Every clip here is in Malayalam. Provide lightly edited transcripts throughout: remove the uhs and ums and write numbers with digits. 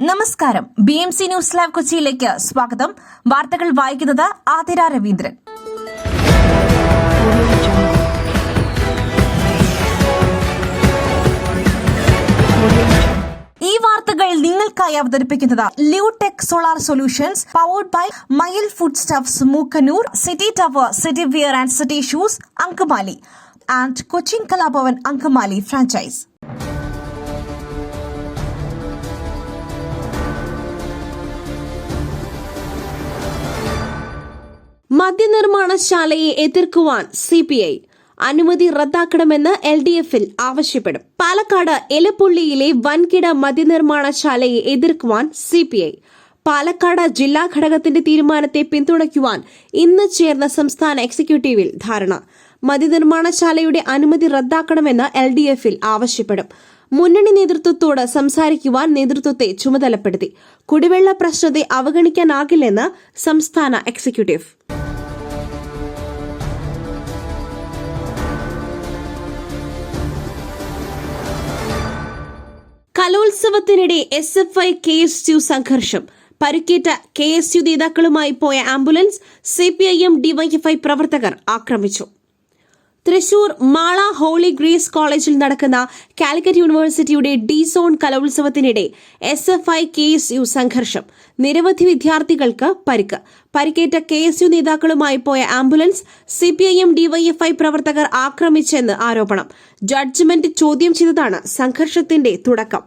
നമസ്കാരം. BMC ന്യൂസ് ലൈവ് കൊച്ചിയിലേക്ക് സ്വാഗതം. വാർത്തകൾ വായിക്കുന്നത് ആതിര രവീന്ദ്രൻ. ഈ വാർത്തകൾ നിങ്ങൾക്കായി അവതരിപ്പിക്കുന്നത് Leotech solar solutions, powered by Mayil food stuffs, Mookkannoor, city tower, city wear and city shoes, Angamaly, and Cochin Kalabhavan Angamaly franchise. മദ്യനിർമ്മാണശാലയെ എതിർക്കുവാൻ CPI അനുമതി റദ്ദാക്കണമെന്ന് LDF-ൽ ആവശ്യപ്പെടും. പാലക്കാട് എലപ്പുള്ളിയിലെ വൻകിട മദ്യനിർമ്മാണശാലയെ എതിർക്കുവാൻ CPI പാലക്കാട് ജില്ലാ ഘടകത്തിന്റെ തീരുമാനത്തെ പിന്തുണയ്ക്കുവാൻ ഇന്ന് ചേർന്ന സംസ്ഥാന എക്സിക്യൂട്ടീവിൽ ധാരണ. മദ്യനിർമ്മാണശാലയുടെ അനുമതി റദ്ദാക്കണമെന്ന് LDF-ൽ ആവശ്യപ്പെടും. മുന്നണി നേതൃത്വത്തോട് സംസാരിക്കുവാൻ നേതൃത്വത്തെ ചുമതലപ്പെടുത്തി. കുടിവെള്ള പ്രശ്നത്തെ അവഗണിക്കാനാകില്ലെന്ന് സംസ്ഥാന എക്സിക്യൂട്ടീവ്. കലോത്സവത്തിനിടെ SFI KSU സംഘർഷം. പരുക്കേറ്റ KSU നേതാക്കളുമായി പോയ ആംബുലൻസ് CPIM DYFI പ്രവർത്തകർ ആക്രമിച്ചു. തൃശൂർ മാള ഹോളി ഗ്രേസ് കോളേജിൽ നടക്കുന്ന കാലിക്കറ്റ് യൂണിവേഴ്സിറ്റിയുടെ D-സോൺ കലോത്സവത്തിനിടെ SFI KSU സംഘർഷം. നിരവധി വിദ്യാർത്ഥികൾക്ക് പരിക്ക്. പരിക്കേറ്റ KSU നേതാക്കളുമായി പോയ ആംബുലൻസ് CPIM DYFI പ്രവർത്തകർ ആക്രമിച്ചെന്ന് ആരോപണം. ജഡ്ജ്മെന്റ് ചോദ്യം ചെയ്തതാണ് സംഘർഷത്തിന്റെ തുടക്കം.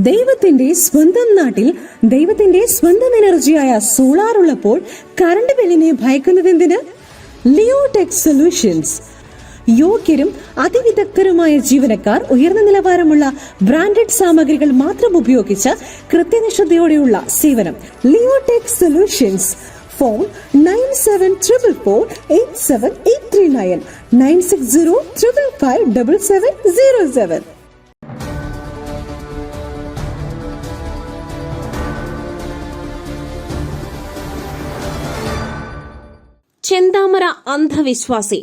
ദൈവത്തിന്റെ സ്വന്തം നാട്ടിൽ ദൈവത്തിന്റെ സ്വന്തം എനർജിയായ സോളാർ ഉള്ളപ്പോൾ കറണ്ട് ബില്ലിനെ ഭയക്കുന്നതെന്തിന്? Leotech solutions. യോഗ്യരും അതിവിദഗ്ധരുമായ ജീവനക്കാർ, ഉയർന്ന നിലവാരമുള്ള ബ്രാൻഡഡ് സാമഗ്രികൾ മാത്രം ഉപയോഗിച്ച് കൃത്യനിഷ്ഠതയോടെയുള്ള സേവനം. Leotech solutions. ഫോൺ 9744487839 9605557707. ചെന്താമര അന്ധവിശ്വാസി.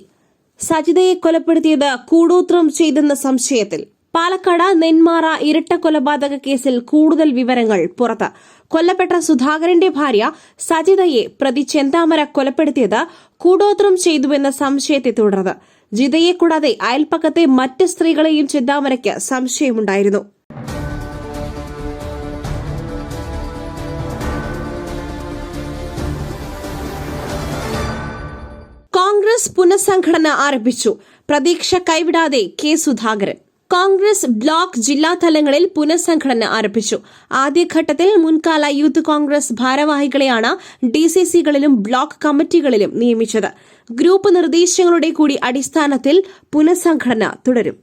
സജിതയെ കൊലപ്പെടുത്തിയത് കൂടോത്രം ചെയ്തെന്ന സംശയത്തിൽ. പാലക്കാട് നെന്മാറ ഇരട്ട കൊലപാതക കേസിൽ കൂടുതൽ വിവരങ്ങൾ പുറത്ത്. കൊല്ലപ്പെട്ട സുധാകരന്റെ ഭാര്യ സജിതയെ പ്രതി ചെന്താമര കൊലപ്പെടുത്തിയത് കൂടോത്രം ചെയ്തുവെന്ന സംശയത്തെ തുടർന്ന് ജിതയെ കൂടാതെ അയൽപ്പക്കത്തെ മറ്റ് സ്ത്രീകളെയും ചെന്താമരയ്ക്ക് സംശയമുണ്ടായിരുന്നു. കോൺഗ്രസ് പുനഃസംഘടന ആരംഭിച്ചു. പ്രതീക്ഷ കൈവിടാതെ K. സുധാകരൻ. കോൺഗ്രസ് ബ്ലോക്ക് ജില്ലാ തലങ്ങളിൽ പുനഃസംഘടന ആരംഭിച്ചു. ആദ്യഘട്ടത്തിൽ മുൻകാല യൂത്ത് കോൺഗ്രസ് ഭാരവാഹികളെയാണ് DCCകളിലും ബ്ലോക്ക് കമ്മിറ്റികളിലും നിയമിച്ചത്. ഗ്രൂപ്പ് നിർദ്ദേശങ്ങളുടെ കൂടി അടിസ്ഥാനത്തിൽ പുനഃസംഘടന തുടരും.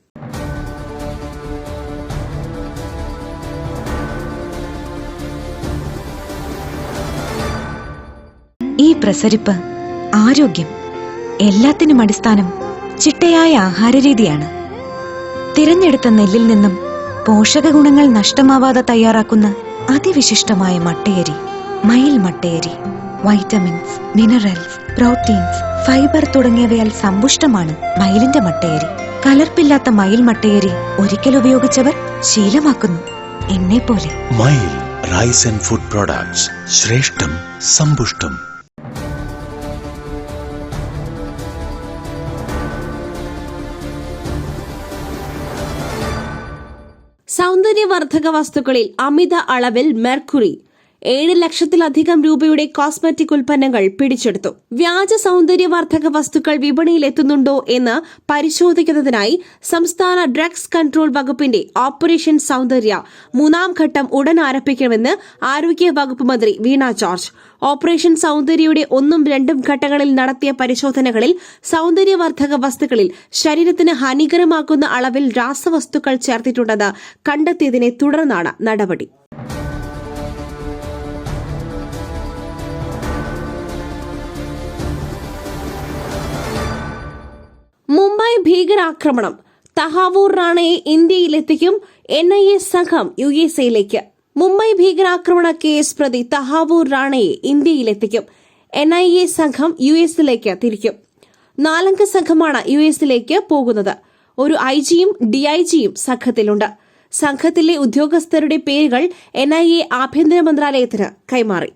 ഈ പ്രസരിപ്പ്, ആരോഗ്യം, എല്ലാത്തിനും അടിസ്ഥാനം ചിട്ടയായ ആഹാരരീതിയാണ്. തിരഞ്ഞെടുത്ത നെല്ലിൽ നിന്നും പോഷക ഗുണങ്ങൾ നഷ്ടമാവാതെ തയ്യാറാക്കുന്ന അതിവിശിഷ്ടമായ മട്ടയരി, മയിൽ മട്ടയരി. വൈറ്റമിൻസ്, മിനറൽസ്, പ്രോട്ടീൻസ്, ഫൈബർ തുടങ്ങിയവയാൽ സമ്പുഷ്ടമാണ് മയിലിന്റെ മട്ടയരി. കലർപ്പില്ലാത്ത മയിൽ മട്ടയരി ഒരിക്കൽ ഉപയോഗിച്ചവർ ശീലമാക്കുന്നു, എന്നെപ്പോലെ. മയിൽ റൈസ് ആൻഡ് ഫുഡ് പ്രോഡക്ട്സ്. ശ്രേഷ്ഠം, സമ്പുഷ്ടം. സൗന്ദര്യവർദ്ധക വസ്തുക്കളിൽ അമിത അളവിൽ മെർക്കുറി. 7 ലക്ഷത്തിലധികം രൂപയുടെ കോസ്മെറ്റിക് ഉൽപ്പന്നങ്ങൾ പിടിച്ചെടുത്തു. വ്യാജ സൗന്ദര്യവർദ്ധക വസ്തുക്കൾ വിപണിയിലെത്തുന്നുണ്ടോ എന്ന് പരിശോധിക്കുന്നതിനായി സംസ്ഥാന ഡ്രഗ്സ് കൺട്രോൾ വകുപ്പിന്റെ ഓപ്പറേഷൻ സൗന്ദര്യ 3ാം ഘട്ടം ഉടൻ ആരംഭിക്കണമെന്ന് ആരോഗ്യ വകുപ്പ് മന്ത്രി വീണ ജോർജ്. ഓപ്പറേഷൻ സൗന്ദര്യയുടെ 1ഉം 2ഉം ഘട്ടങ്ങളിൽ നടത്തിയ പരിശോധനകളിൽ സൗന്ദര്യവർദ്ധക വസ്തുക്കളിൽ ശരീരത്തിന് ഹാനികരമാക്കുന്ന അളവിൽ രാസവസ്തുക്കൾ ചേർത്തിട്ടുണ്ടെന്ന് കണ്ടെത്തിയതിനെ തുടർന്നാണ് നടപടി. മുംബൈ ഭീകരാക്രമണം. തഹാവൂർ റാണയെ ഇന്ത്യയിലെത്തിക്കും. NIA സംഘം USA മുംബൈ ഭീകരാക്രമണ കേസ് പ്രതി തഹാവൂർ റാണയെ ഇന്ത്യയിലെത്തിക്കും. NIA സംഘം US തിരിക്കും. 4 അംഗ സംഘമാണ് US പോകുന്നത്. ഒരു IG-യും DIG-യും സംഘത്തിലുണ്ട്. സംഘത്തിലെ ഉദ്യോഗസ്ഥരുടെ പേരുകൾ NIA ആഭ്യന്തര മന്ത്രാലയത്തിന് കൈമാറി.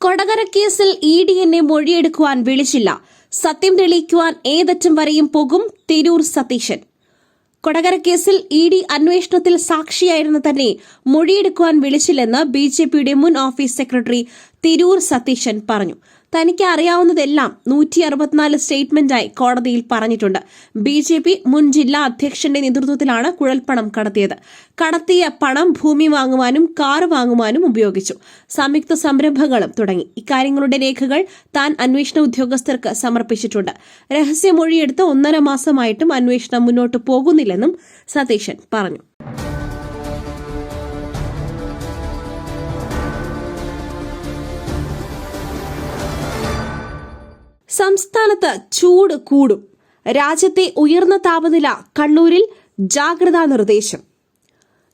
കൊടകര കേസിൽ ED എന്നെ മൊഴിയെടുക്കുവാൻ വിളിച്ചില്ല. സത്യം തെളിയിക്കുവാൻ ഏതറ്റം വരെയും പോകും തിരൂർ സതീശൻ. കൊടകര കേസിൽ ED അന്വേഷണത്തിൽ സാക്ഷിയായിരുന്ന തന്നെ മൊഴിയെടുക്കുവാൻ വിളിച്ചില്ലെന്ന് BJPയുടെ മുൻ ഓഫീസ് സെക്രട്ടറി തിരൂർ സതീശൻ പറഞ്ഞു. തനിക്ക് അറിയാവുന്നതെല്ലാം 164 സ്റ്റേറ്റ്മെന്റായി കോടതിയിൽ പറഞ്ഞിട്ടുണ്ട്. BJP മുൻ ജില്ലാ അധ്യക്ഷന്റെ നേതൃത്വത്തിലാണ് കുഴൽപ്പണം കടത്തിയത്. കടത്തിയ പണം ഭൂമി വാങ്ങുവാനും കാർ വാങ്ങുവാനും ഉപയോഗിച്ചു. സംയുക്ത സംരംഭങ്ങളും തുടങ്ങി. ഇക്കാര്യങ്ങളുടെ രേഖകൾ താൻ അന്വേഷണ ഉദ്യോഗസ്ഥർക്ക് സമർപ്പിച്ചിട്ടുണ്ട്. രഹസ്യമൊഴിയെടുത്ത് 1.5 മാസമായിട്ടും അന്വേഷണം മുന്നോട്ട് പോകുന്നില്ലെന്നും സതീശൻ പറഞ്ഞു. സംസ്ഥാനത്ത് ചൂട് കൂടും. രാജ്യത്തെ ഉയർന്ന താപനില കണ്ണൂരിൽ ജാഗ്രതാ നിർദ്ദേശം.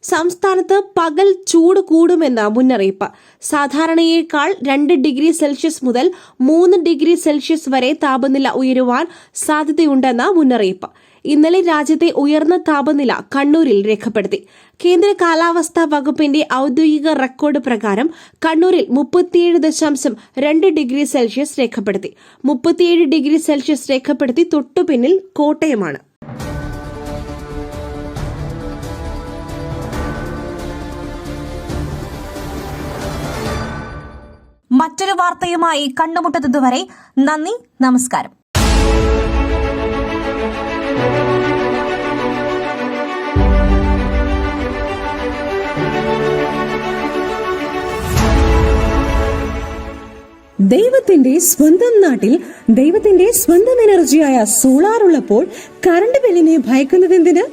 സംസ്ഥാനത്ത് പകൽ ചൂട് കൂടുമെന്ന മുന്നറിയിപ്പ്. സാധാരണയേക്കാൾ 2 ഡിഗ്രി സെൽഷ്യസ് മുതൽ 3 ഡിഗ്രി സെൽഷ്യസ് വരെ താപനില ഉയരുവാൻ സാധ്യതയുണ്ടെന്ന മുന്നറിയിപ്പ്. ഇന്നലെ രാജ്യത്തെ ഉയർന്ന താപനില കണ്ണൂരിൽ രേഖപ്പെടുത്തി. കേന്ദ്ര കാലാവസ്ഥാ വകുപ്പിന്റെ ഔദ്യോഗിക റെക്കോർഡ് പ്രകാരം കണ്ണൂരിൽ 37.2 ഡിഗ്രി സെൽഷ്യസ് രേഖപ്പെടുത്തി. 37 ഡിഗ്രി സെൽഷ്യസ് രേഖപ്പെടുത്തി തൊട്ടുപിന്നിൽ കോട്ടയമാണ്. മറ്റൊരു വാർത്തയുമായി കണ്ടുമുട്ടുന്നതുവരെ നന്ദി, നമസ്കാരം. ദൈവത്തിന്റെ സ്വന്തം നാട്ടിൽ ദൈവത്തിന്റെ സ്വന്തം എനർജിയായ സോളാർ ഉള്ളപ്പോൾ കറണ്ട് ബില്ലിനെ ഭയക്കുന്നതെന്തിന്?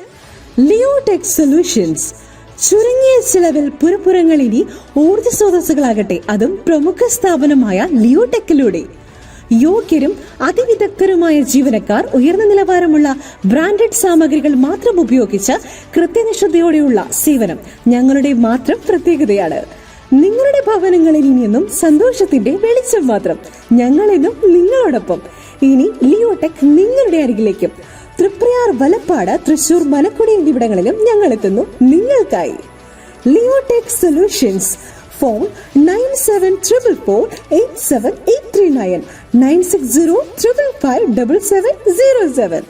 Leotech solutions. ചുരുങ്ങിയ ചിലവിൽ പുരപ്പുറങ്ങൾ ഇനി ഊർജ്ജ സ്രോതസ്സുകളാകട്ടെ, അതും പ്രമുഖ സ്ഥാപനമായ ലിയോടെക്കിലൂടെ. യോഗ്യരും അതിവിദഗ്ധരുമായ ജീവനക്കാർ, ഉയർന്ന നിലവാരമുള്ള ബ്രാൻഡഡ് സാമഗ്രികൾ മാത്രം ഉപയോഗിച്ച് കൃത്യനിഷ്ഠതയോടെയുള്ള സേവനം ഞങ്ങളുടെ മാത്രം പ്രത്യേകതയാണ്. നിങ്ങളുടെ ഭവനങ്ങളിൽ ഇനിയെന്നും സന്തോഷത്തിന്റെ വെളിച്ചം മാത്രം. ഞങ്ങളെന്നും നിങ്ങളോടൊപ്പം. ഇനി ലിയോടെക് നിങ്ങളുടെ അരികിലേക്കും. തൃപ്രയാർ, വലപ്പാട്, തൃശൂർ, മലക്കുടി എന്നിവിടങ്ങളിലും ഞങ്ങൾ എത്തുന്നു നിങ്ങൾക്കായി. Leotech solutions. ഫോൺ 9744487839 96055577707.